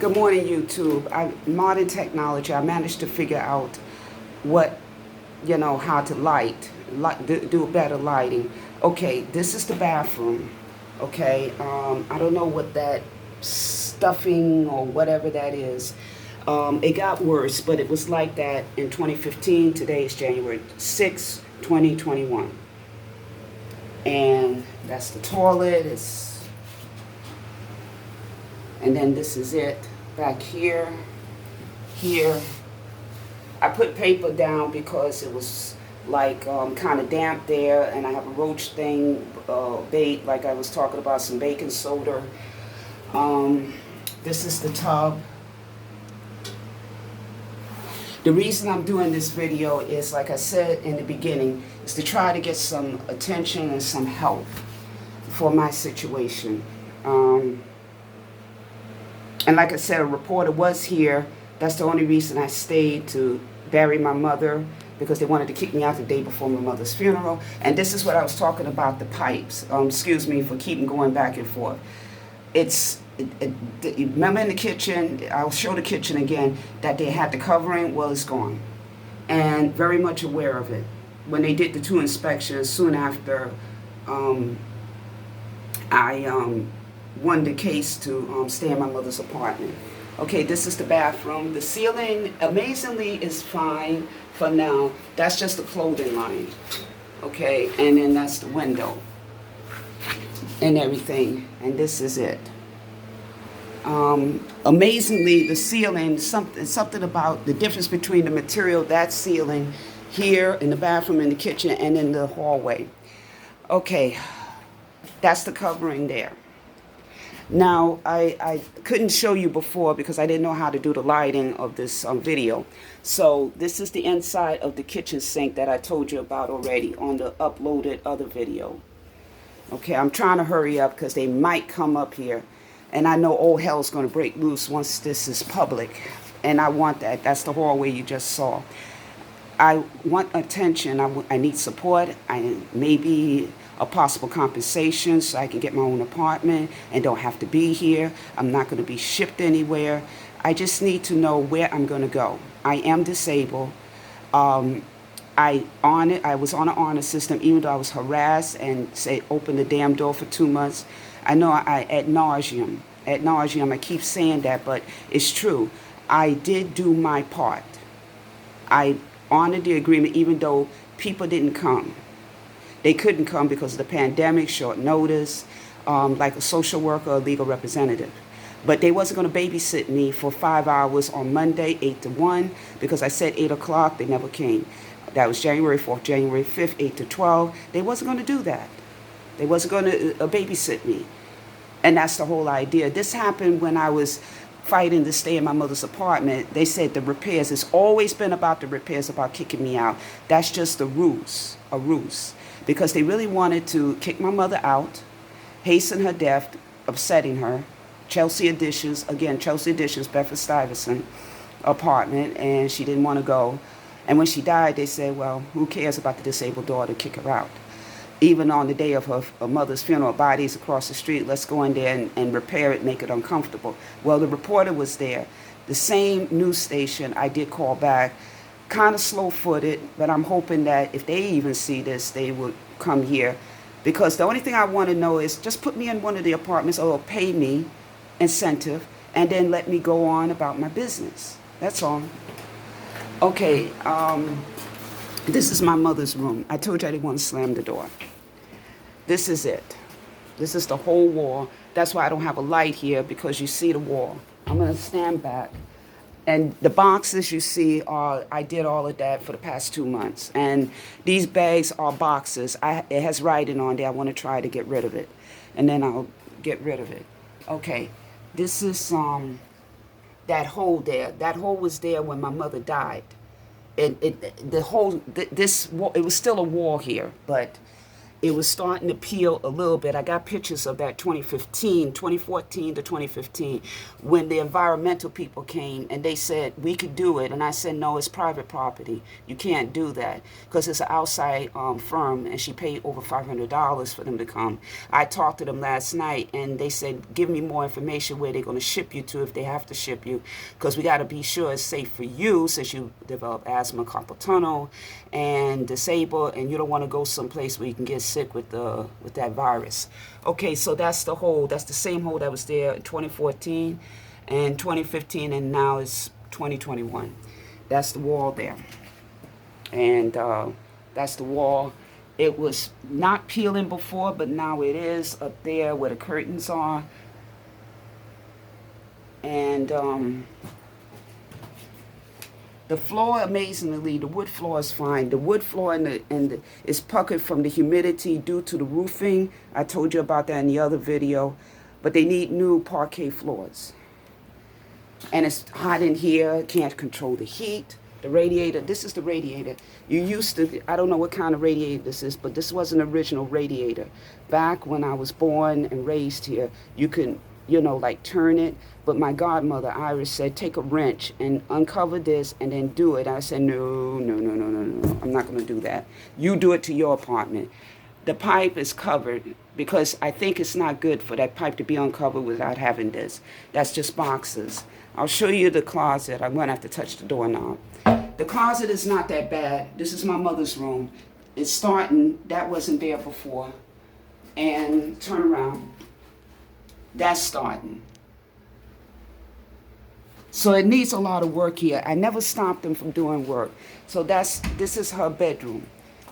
Good morning, YouTube. Modern technology, I managed to figure out what, how to do better lighting. Okay, this is the bathroom. Okay, I don't know what that stuffing or whatever that is. It got worse, but it was like that in 2015. Today is January 6, 2021. And that's the toilet. And then this is it back here. I put paper down because it was like kind of damp there, and I have a roach thing, bait, like I was talking about, some baking soda. This is the tub. The reason I'm doing this video is, like I said in the beginning, is to try to get some attention and some help for my situation. And like I said, a reporter was here. That's the only reason I stayed, to bury my mother, because they wanted to kick me out the day before my mother's funeral. And this is what I was talking about, the pipes. Excuse me for keeping going back and forth. Remember in the kitchen, I'll show the kitchen again, that they had the covering. Well, it's gone. And very much aware of it. When they did the 2 inspections soon after I won the case to stay in my mother's apartment. Okay, this is the bathroom. The ceiling, amazingly, is fine for now. That's just the clothing line. Okay, and then that's the window and everything. And this is it. Amazingly, the ceiling, something about the difference between the material, that ceiling here in the bathroom, in the kitchen, and in the hallway. Okay, that's the covering there. Now, I couldn't show you before because I didn't know how to do the lighting of this video. So this is the inside of the kitchen sink that I told you about already on the uploaded other video. Okay, I'm trying to hurry up because they might come up here. And I know all hell's going to break loose once this is public. And I want that. That's the hallway you just saw. I want attention. I need support. Maybe a possible compensation so I can get my own apartment and don't have to be here. I'm not going to be shipped anywhere. I just need to know where I'm going to go. I am disabled. I was on an honor system, even though I was harassed and say open the damn door for 2 months. I know ad nauseum, I keep saying that, but it's true. I did do my part. I honored the agreement, even though people didn't come. They couldn't come because of the pandemic, short notice, like a social worker or legal representative. But they wasn't going to babysit me for 5 hours on Monday, 8 to 1, because I said 8 o'clock. They never came. That was January 4th, January 5th, 8 to 12. They wasn't going to do that. They wasn't going to babysit me. And that's the whole idea. This happened when I was fighting to stay in my mother's apartment. They said the repairs. It's always been about the repairs, about kicking me out. That's just a ruse. Because they really wanted to kick my mother out, hasten her death, upsetting her. Chelsea Additions, Bedford-Stuyvesant apartment, and she didn't want to go. And when she died, they said, well, who cares about the disabled daughter, kick her out. Even on the day of her mother's funeral, bodies across the street, let's go in there and repair it, make it uncomfortable. Well, the reporter was there. The same news station, I did call back, kind of slow-footed, but I'm hoping that if they even see this, they would come here. Because the only thing I want to know is just put me in one of the apartments or pay me incentive and then let me go on about my business. That's all. Okay, this is my mother's room. I told you I didn't want to slam the door. This is it. This is the whole wall. That's why I don't have a light here, because you see the wall. I'm going to stand back. And the boxes you see I did all of that for the past 2 months. And these bags are boxes. It has writing on there. I want to try to get rid of it. And then I'll get rid of it. Okay, this is that hole there. That hole was there when my mother died. It was still a wall here, but it was starting to peel a little bit. I got pictures of that 2014 to 2015, when the environmental people came and they said we could do it. And I said, no, it's private property. You can't do that because it's an outside firm, and she paid over $500 for them to come. I talked to them last night and they said, give me more information where they're going to ship you to if they have to ship you, because we got to be sure it's safe for you since you develop asthma, carpal tunnel, and disabled, and you don't want to go someplace where you can get sick with that virus. Okay, so that's the hole. That's the same hole that was there in 2014 and 2015, and now it's 2021. That's the wall there, and that's the wall. It was not peeling before, but now it is up there where the curtains are, and the floor, amazingly, the wood floor is fine. The wood floor is puckered from the humidity due to the roofing. I told you about that in the other video. But they need new parquet floors. And it's hot in here. Can't control the heat. The radiator, this is the radiator. You used to, I don't know what kind of radiator this is, but this was an original radiator. Back when I was born and raised here, you can, like turn it. But my godmother, Iris, said, take a wrench and uncover this and then do it. I said, no, I'm not going to do that. You do it to your apartment. The pipe is covered because I think it's not good for that pipe to be uncovered without having this. That's just boxes. I'll show you the closet. I'm going to have to touch the doorknob. The closet is not that bad. This is my mother's room. It's starting. That wasn't there before. And turn around. That's starting. So it needs a lot of work here. I never stopped them from doing work. So this is her bedroom.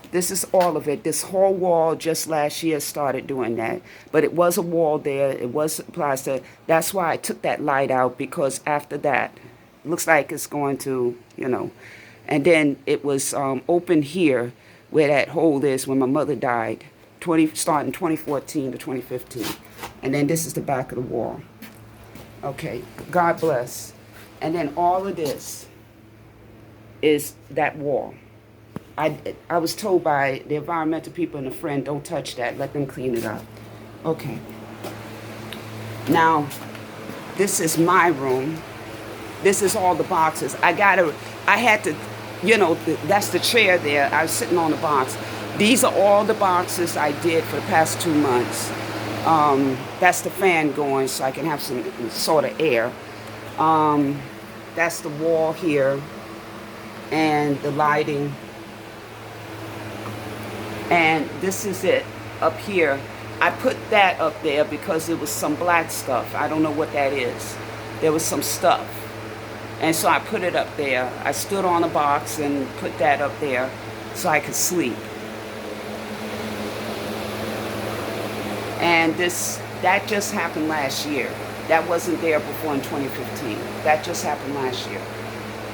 This is all of it. This whole wall just last year started doing that. But it was a wall there. It was plaster. That's why I took that light out, because after that, it looks like it's going to, And then it was open here where that hole is when my mother died, starting 2014 to 2015. And then this is the back of the wall. Okay, God bless. And then all of this is that wall. I was told by the environmental people and a friend, don't touch that, let them clean it up. Okay. Now, this is my room. This is all the boxes. I had to, that's the chair there. I was sitting on the box. These are all the boxes I did for the past 2 months. That's the fan going so I can have some sort of air. That's the wall here and the lighting. And this is it up here. I put that up there because it was some black stuff. I don't know what that is. There was some stuff. And so I put it up there. I stood on a box and put that up there so I could sleep. And that just happened last year. That wasn't there before in 2015. That just happened last year.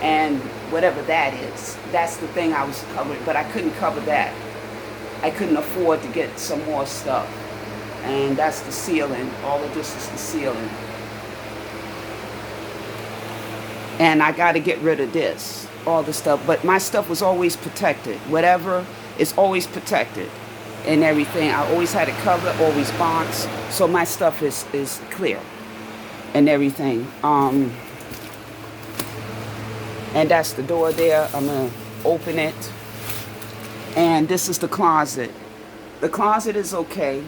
And whatever that is, that's the thing I was covering, but I couldn't cover that. I couldn't afford to get some more stuff. And that's the ceiling. All of this is the ceiling. And I got to get rid of this, all the stuff. But my stuff was always protected. Whatever is always protected and everything. I always had it covered, always boxed. So my stuff is clear and everything. And that's the door there. I'm going to open it. And this is the closet. The closet is okay.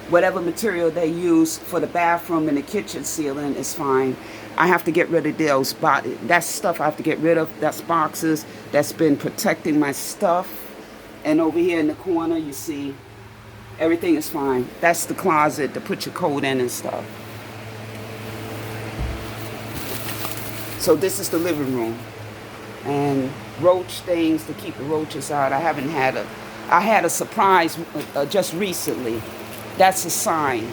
Whatever material they use for the bathroom and the kitchen ceiling is fine. I have to get rid of those. That's stuff I have to get rid of. That's boxes that's been protecting my stuff. And over here in the corner, you see, everything is fine. That's the closet to put your coat in and stuff. So this is the living room. And roach things to keep the roaches out. I had a surprise just recently. That's a sign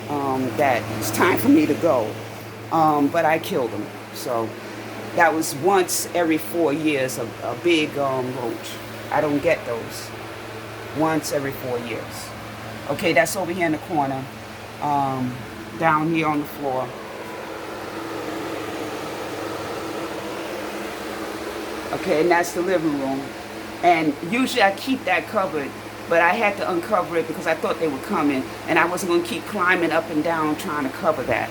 that it's time for me to go. But I killed them. So that was once every 4 years, a big roach. I don't get those. Once every 4 years. Okay, that's over here in the corner. Down here on the floor. Okay, and that's the living room. And usually I keep that covered but I had to uncover it because I thought they were coming, and I wasn't going to keep climbing up and down trying to cover that.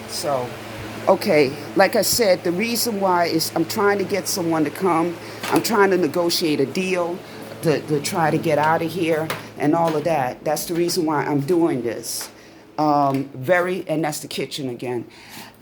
So, okay, like I said, the reason why is I'm trying to get someone to come. I'm trying to negotiate a deal to try to get out of here and all of that. That's the reason why I'm doing this. And that's the kitchen again.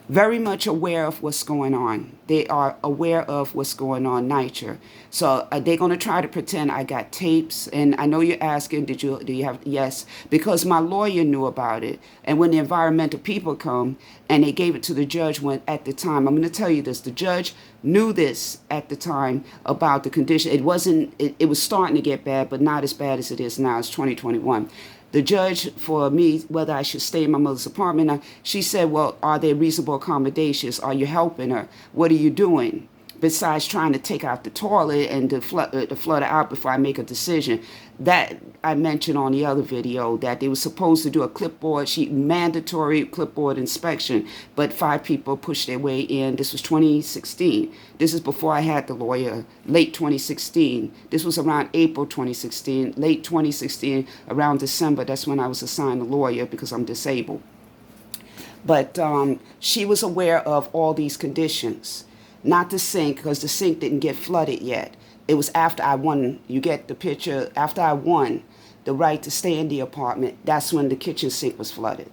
Very much aware of what's going on. They are aware of what's going on, NYCHA. So they're going to try to pretend I got tapes. And I know you're asking, do you have, yes, because my lawyer knew about it. And when the environmental people come and they gave it to the judge when at the time, I'm going to tell you this, the judge knew this at the time about the condition. It was starting to get bad, but not as bad as it is now. It's 2021. The judge, for me, whether I should stay in my mother's apartment, she said, well, are there reasonable accommodations? Are you helping her? What are you doing? Besides trying to take out the toilet and to flood it out before I make a decision. That I mentioned on the other video, that they were supposed to do a mandatory clipboard inspection, but 5 people pushed their way in. This was 2016. This is before I had the lawyer, late 2016. This was around April 2016, late 2016, around December. That's when I was assigned a lawyer because I'm disabled. But she was aware of all these conditions. Not the sink, because the sink didn't get flooded yet. It was after I won, you get the picture, after I won the right to stay in the apartment, that's when the kitchen sink was flooded.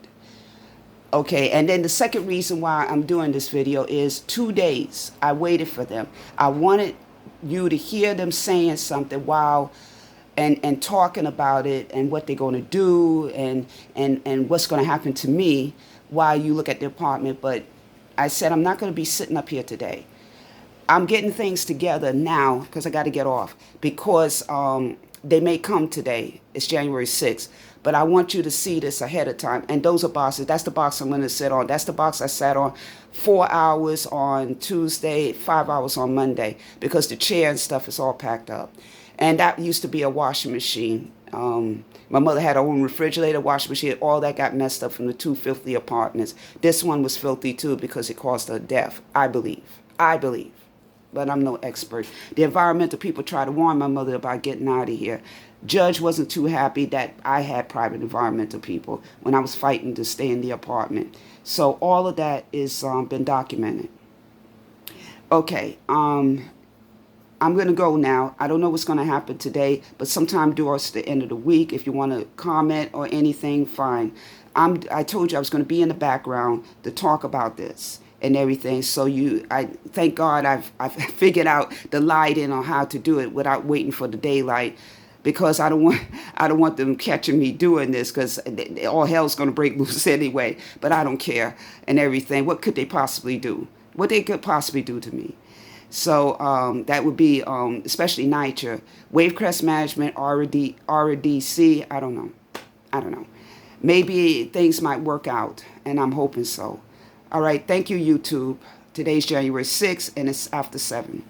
Okay, and then the second reason why I'm doing this video is 2 days I waited for them. I wanted you to hear them saying something while and talking about it and what they're going to do and what's going to happen to me while you look at the apartment. But I said I'm not going to be sitting up here today. I'm getting things together now because I got to get off because they may come today. It's January 6th. But I want you to see this ahead of time. And those are boxes. That's the box I'm going to sit on. That's the box I sat on 4 hours on Tuesday, 5 hours on Monday because the chair and stuff is all packed up. And that used to be a washing machine. My mother had her own refrigerator, washing machine. All that got messed up from the 2 filthy apartments. This one was filthy too because it caused her death, I believe. But I'm no expert. The environmental people tried to warn my mother about getting out of here. Judge wasn't too happy that I had private environmental people when I was fighting to stay in the apartment. So all of that is been documented. Okay, I'm going to go now. I don't know what's going to happen today, but sometime towards the end of the week, if you want to comment or anything, fine. I told you I was going to be in the background to talk about this and everything. So I thank God I've figured out the lighting on how to do it without waiting for the daylight, because I don't want them catching me doing this, because all hell's going to break loose anyway. But I don't care and everything. What could they possibly do? What they could possibly do to me? So that would be especially NYCHA, Wavecrest Management, RDC. I don't know. Maybe things might work out, and I'm hoping so. All right, thank you, YouTube. Today's January 6th, and it's after 7.